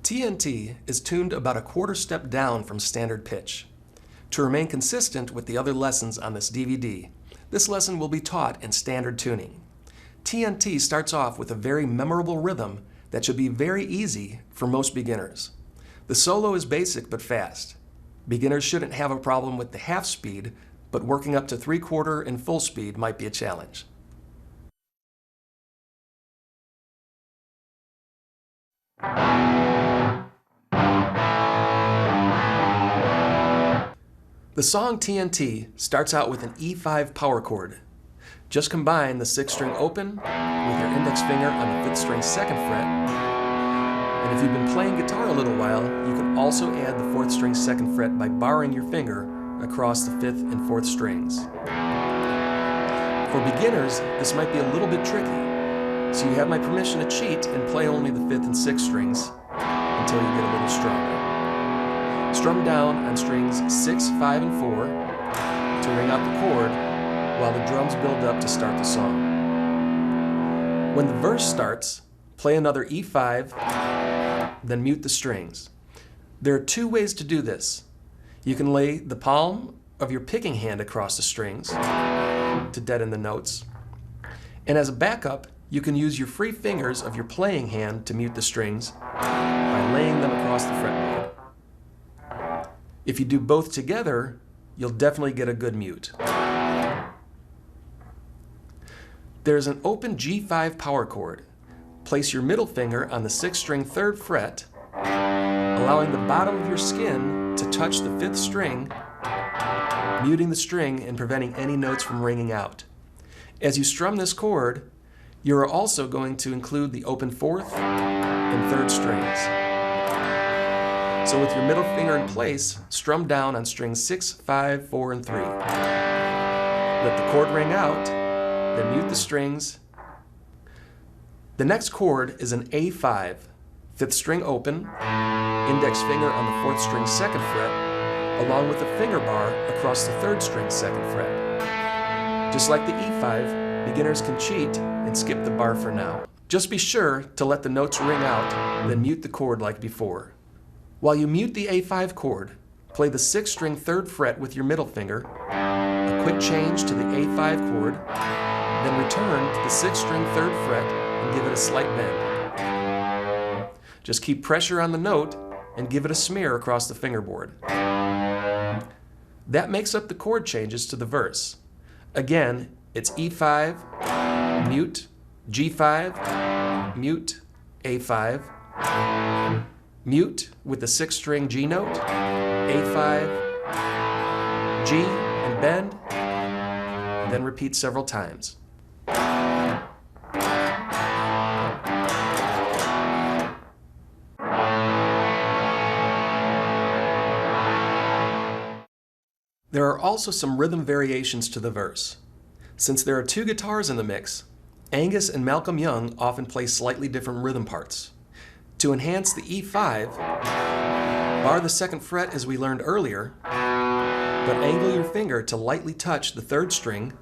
TNT is tuned about a quarter step down from standard pitch. To remain consistent with the other lessons on this DVD, this lesson will be taught in standard tuning. TNT starts off with a very memorable rhythm that should be very easy for most beginners. The solo is basic but fast. Beginners shouldn't have a problem with the half speed, but working up to 3/4 and full speed might be a challenge. The song TNT starts out with an E5 power chord. Just combine the 6th string open with your index finger on the 5th string 2nd fret. And if you've been playing guitar a little while, you can also add the 4th string 2nd fret by barring your finger across the 5th and 4th strings. For beginners, this might be a little bit tricky, so you have my permission to cheat and play only the 5th and 6th strings until you get a little stronger. Strum down on strings 6, 5, and 4 to ring out the chord while the drums build up to start the song. When the verse starts, play another E5, then mute the strings. There are 2 ways to do this. You can lay the palm of your picking hand across the strings to deaden the notes. And as a backup, you can use your free fingers of your playing hand to mute the strings by laying them across the fretboard. If you do both together, you'll definitely get a good mute. There's an open G5 power chord. Place your middle finger on the 6th string 3rd fret, allowing the bottom of your skin to touch the 5th string, muting the string and preventing any notes from ringing out. As you strum this chord, you are also going to include the open 4th and 3rd strings. So with your middle finger in place, strum down on strings 6, 5, 4, and 3. Let the chord ring out, then mute the strings. The next chord is an A5, 5th string open, index finger on the 4th string 2nd fret, along with a finger bar across the 3rd string 2nd fret. Just like the E5, beginners can cheat and skip the bar for now. Just be sure to let the notes ring out, then mute the chord like before. While you mute the A5 chord, play the 6th string 3rd fret with your middle finger, a quick change to the A5 chord, then return to the 6th string 3rd fret and give it a slight bend. Just keep pressure on the note and give it a smear across the fingerboard. That makes up the chord changes to the verse. Again, it's E5, mute, G5, mute, A5, mute with the 6th string G note, A5, G, and bend, and then repeat several times. There are also some rhythm variations to the verse. Since there are 2 guitars in the mix, Angus and Malcolm Young often play slightly different rhythm parts. To enhance the E5, bar the 2nd fret as we learned earlier, but angle your finger to lightly touch the 3rd string.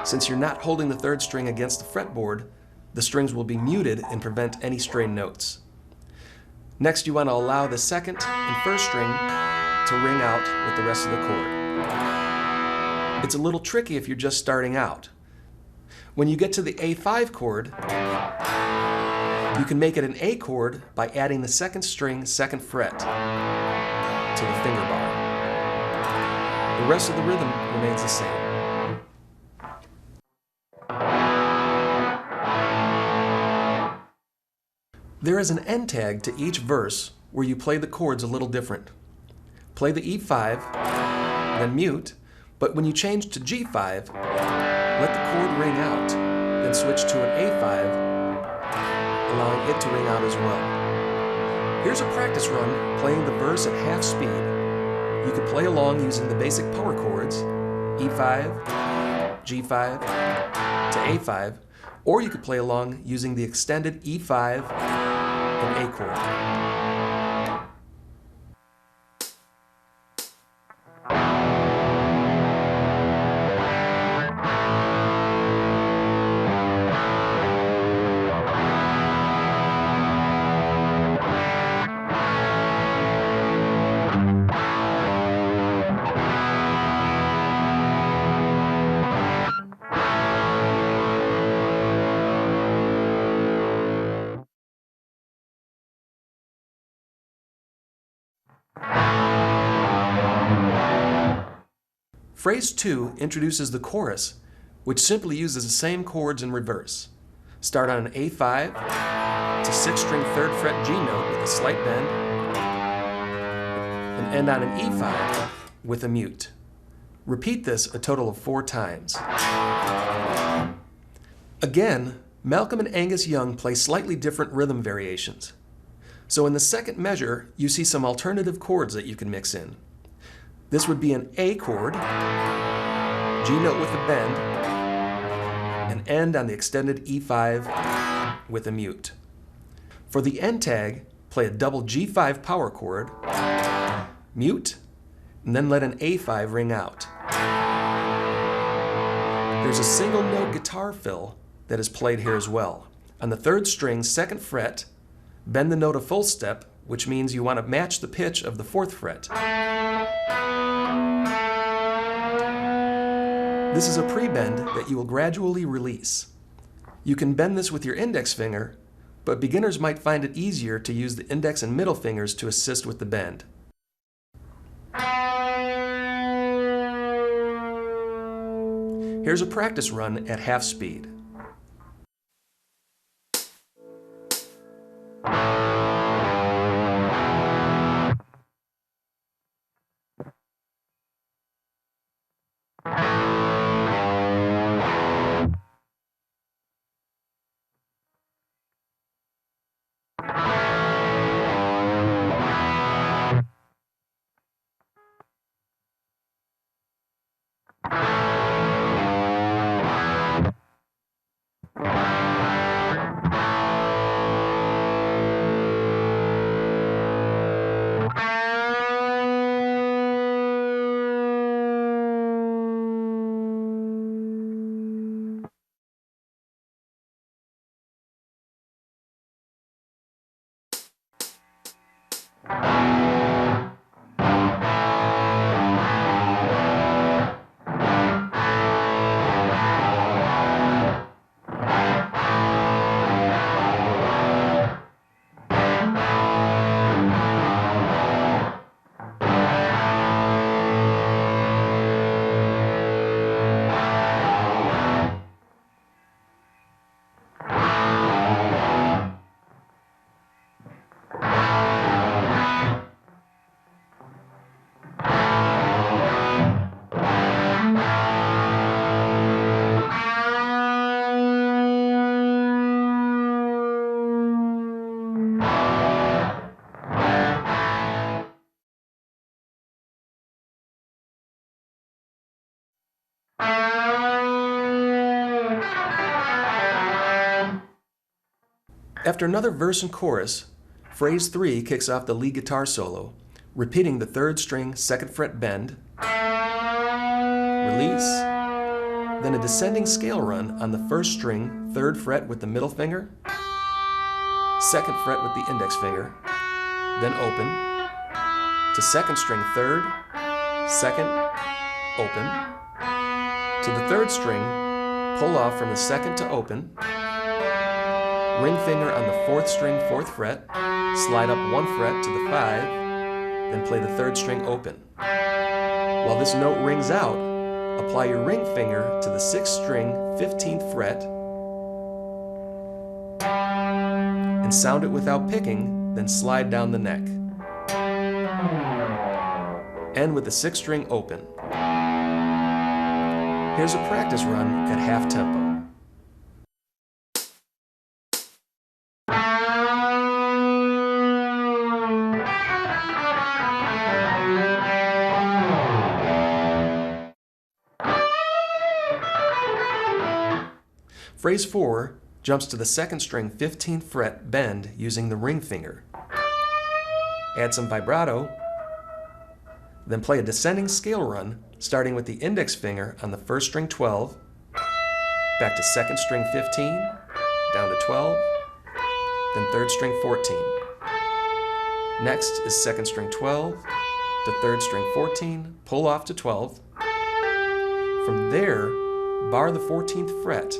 Since you're not holding the 3rd string against the fretboard, the strings will be muted and prevent any strained notes. Next, you want to allow the 2nd and 1st string to ring out with the rest of the chord. It's a little tricky if you're just starting out. When you get to the A5 chord, you can make it an A chord by adding the 2nd string 2nd fret to the finger bar. The rest of the rhythm remains the same. There is an end tag to each verse where you play the chords a little different. Play the E5, then mute, but when you change to G5, let the chord ring out, then switch to an A5, allowing it to ring out as well. Here's a practice run playing the verse at half speed. You can play along using the basic power chords, E5, G5, to A5, or you could play along using the extended E5 and A chord. Phrase 2 introduces the chorus, which simply uses the same chords in reverse. Start on an A5 to 6th-string 3rd fret G note with a slight bend, and end on an E5 with a mute. Repeat this a total of 4 times. Again, Malcolm and Angus Young play slightly different rhythm variations. So in the second measure, you see some alternative chords that you can mix in. This would be an A chord, G note with a bend, and end on the extended E5 with a mute. For the end tag, play a double G5 power chord, mute, and then let an A5 ring out. There's a single note guitar fill that is played here as well. On the 3rd string, 2nd fret, bend the note a full step, which means you want to match the pitch of the 4th fret. This is a pre-bend that you will gradually release. You can bend this with your index finger, but beginners might find it easier to use the index and middle fingers to assist with the bend. Here's a practice run at half speed. After another verse and chorus, phrase 3 kicks off the lead guitar solo, repeating the 3rd string 2nd fret bend, release, then a descending scale run on the 1st string 3rd fret with the middle finger, 2nd fret with the index finger, then open, to 2nd string 3rd, 2nd, open, to the 3rd string, pull off from the 2nd to open, ring finger on the 4th string 4th fret, slide up 1 fret to the 5, then play the 3rd string open. While this note rings out, apply your ring finger to the 6th string 15th fret and sound it without picking, then slide down the neck. End with the 6th string open. Here's a practice run at half tempo. Phrase 4 jumps to the 2nd string 15th fret bend using the ring finger. Add some vibrato, then play a descending scale run starting with the index finger on the 1st string 12, back to 2nd string 15, down to 12, then 3rd string 14. Next is 2nd string 12 to 3rd string 14, pull off to 12. From there, bar the 14th fret.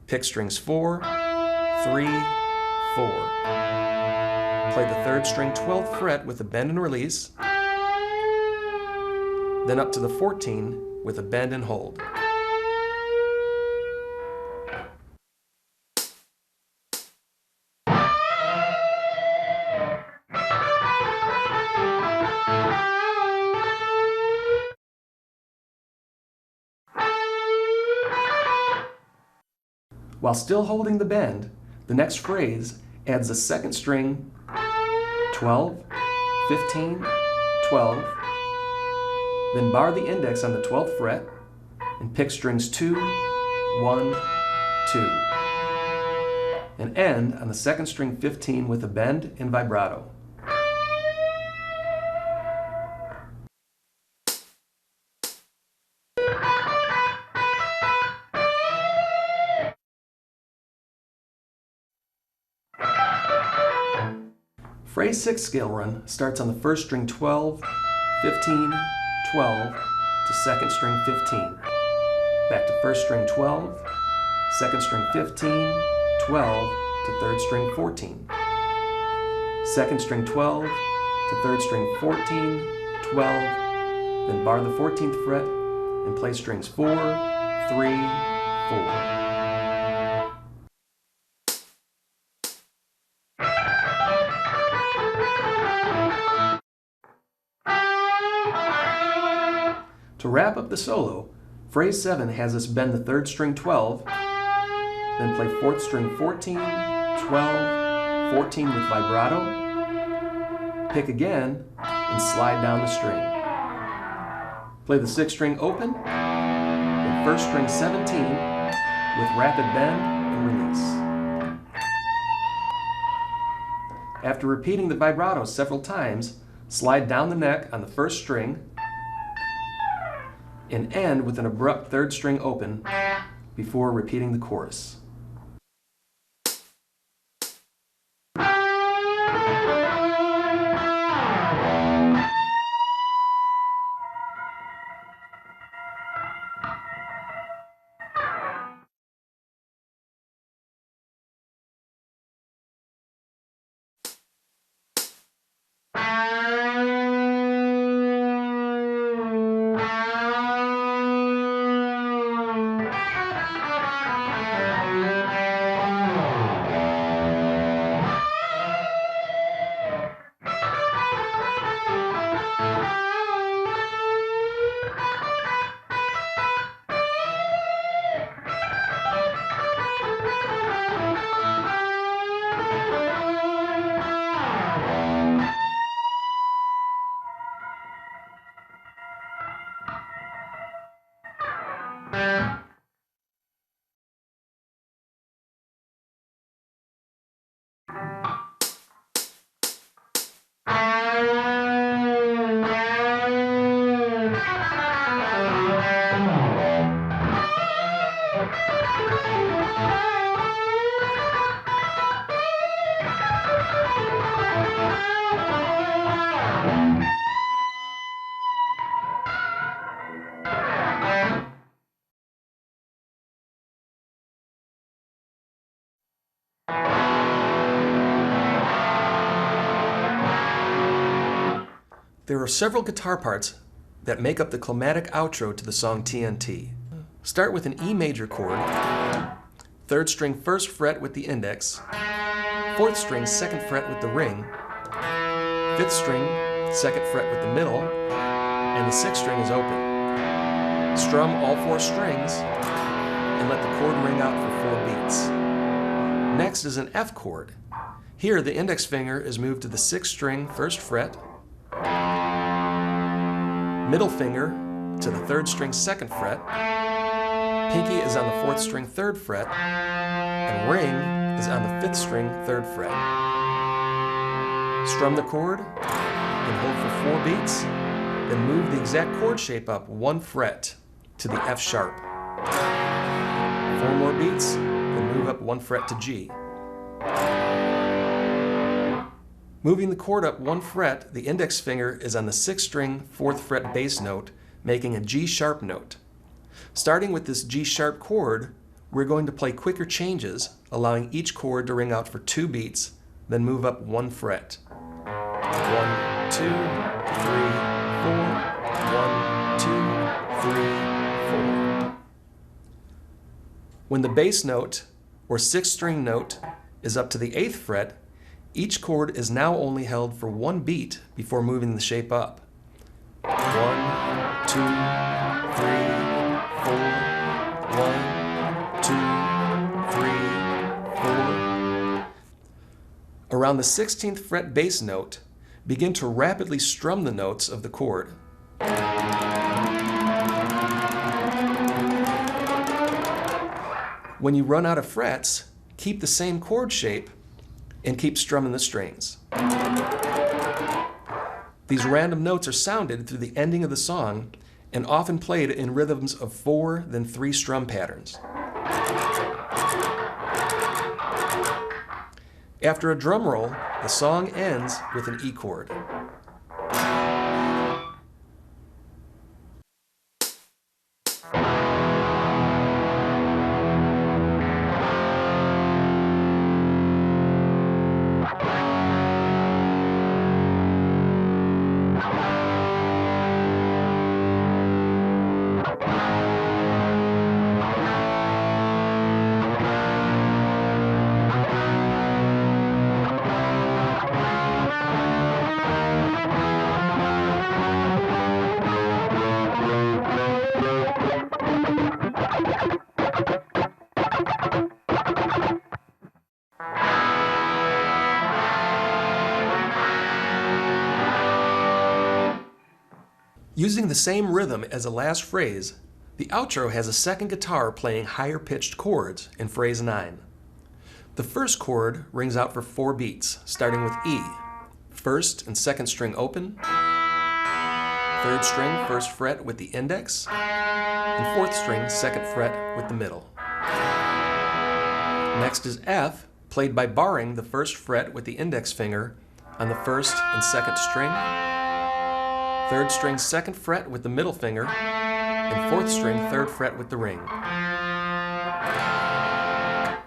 Pick strings 4, 3, 4. Play play the 3rd string 12th fret with a bend and release, then up to the 14 with a bend and hold. While still holding the bend, the next phrase adds the 2nd string 12, 15, 12, then bar the index on the 12th fret and pick strings 2, 1, 2, and end on the 2nd string 15 with a bend and vibrato. Phrase 6 scale run starts on the 1st string 12, 15, 12 to 2nd string 15. Back to 1st string 12, 2nd string 15, 12 to 3rd string 14. 2nd string 12 to 3rd string 14, 12, then bar the 14th fret and play strings 4, 3, 4. To wrap up the solo, phrase 7 has us bend the 3rd string 12, then play 4th string 14, 12, 14 with vibrato, pick again, and slide down the string. Play the 6th string open, then 1st string 17 with rapid bend and release. After repeating the vibrato several times, slide down the neck on the 1st string, and end with an abrupt 3rd string open before repeating the chorus. There are several guitar parts that make up the climatic outro to the song TNT. Start with an E major chord, 3rd string 1st fret with the index, 4th string 2nd fret with the ring, 5th string 2nd fret with the middle, and the 6th string is open. Strum all 4 strings and let the chord ring out for 4 beats. Next is an F chord. Here the index finger is moved to the 6th string 1st fret, middle finger to the 3rd string 2nd fret, pinky is on the 4th string 3rd fret, and ring is on the 5th string 3rd fret. Strum the chord and hold for 4 beats, then move the exact chord shape up 1 fret to the F sharp. 4 more beats, then move up 1 fret to G. Moving the chord up 1 fret, the index finger is on the 6th string 4th fret bass note, making a G sharp note. Starting with this G sharp chord, we're going to play quicker changes, allowing each chord to ring out for 2 beats, then move up 1 fret. 1, 2, 3, 4. 1, 2, 3, 4. When the bass note or sixth string note is up to the 8th fret, each chord is now only held for one beat before moving the shape up. 1, 2, 3, 4. 1, 2, 3, 4. Around the 16th fret bass note, begin to rapidly strum the notes of the chord. When you run out of frets, keep the same chord shape and keep strumming the strings. These random notes are sounded through the ending of the song and often played in rhythms of 4 then 3 strum patterns. After a drum roll, the song ends with an E chord. Using the same rhythm as the last phrase, the outro has a second guitar playing higher pitched chords in phrase 9. The first chord rings out for 4 beats, starting with E, first and second string open, third string first fret with the index, and fourth string second fret with the middle. Next is F, played by barring the first fret with the index finger on the first and second string, third string second fret with the middle finger, and fourth string third fret with the ring.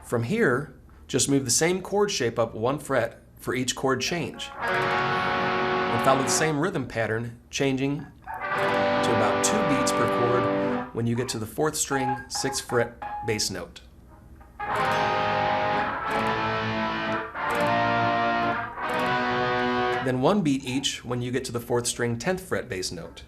From here, just move the same chord shape up 1 fret for each chord change, and follow the same rhythm pattern, changing to about 2 beats per chord when you get to the 4th string 6th fret bass note. Then 1 beat each when you get to the 4th string 10th fret bass note.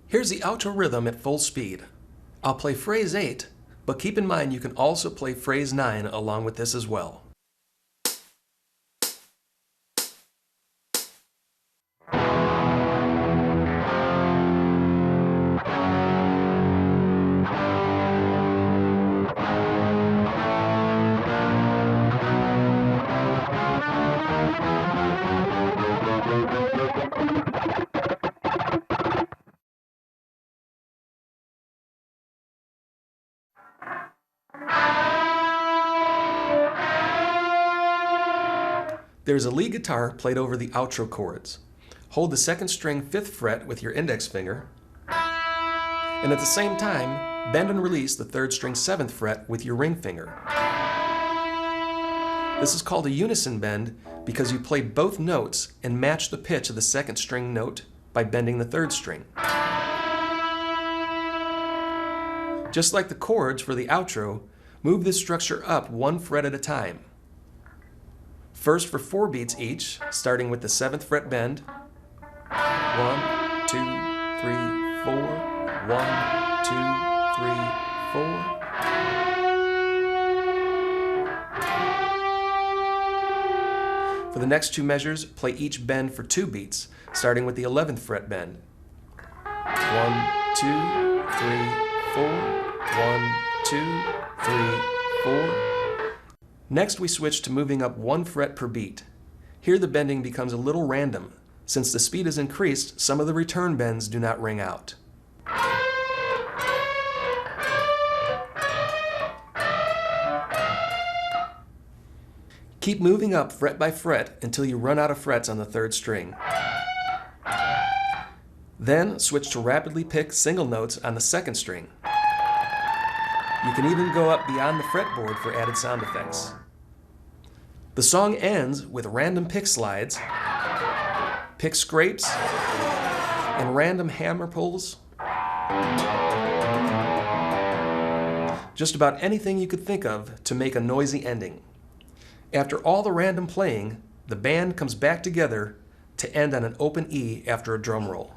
Here's the outro rhythm at full speed. I'll play phrase 8, but keep in mind you can also play phrase 9 along with this as well. There's a lead guitar played over the outro chords. Hold the 2nd string 5th fret with your index finger, and at the same time, bend and release the 3rd string 7th fret with your ring finger. This is called a unison bend because you play both notes and match the pitch of the 2nd string note by bending the 3rd string. Just like the chords for the outro, move this structure up 1 fret at a time. First for 4 beats each, starting with the 7th fret bend. 1, 2, 3, 4. 1, 2, 3, 4. For the next two measures, play each bend for 2 beats, starting with the 11th fret bend. 1, 2, 3, 4, 1, 2, 3, 4. Next we switch to moving up 1 fret per beat. Here the bending becomes a little random. Since the speed is increased, some of the return bends do not ring out. Keep moving up fret by fret until you run out of frets on the 3rd string. Then switch to rapidly pick single notes on the 2nd string. You can even go up beyond the fretboard for added sound effects. The song ends with random pick slides, pick scrapes, and random hammer pulls. Just about anything you could think of to make a noisy ending. After all the random playing, the band comes back together to end on an open E after a drum roll.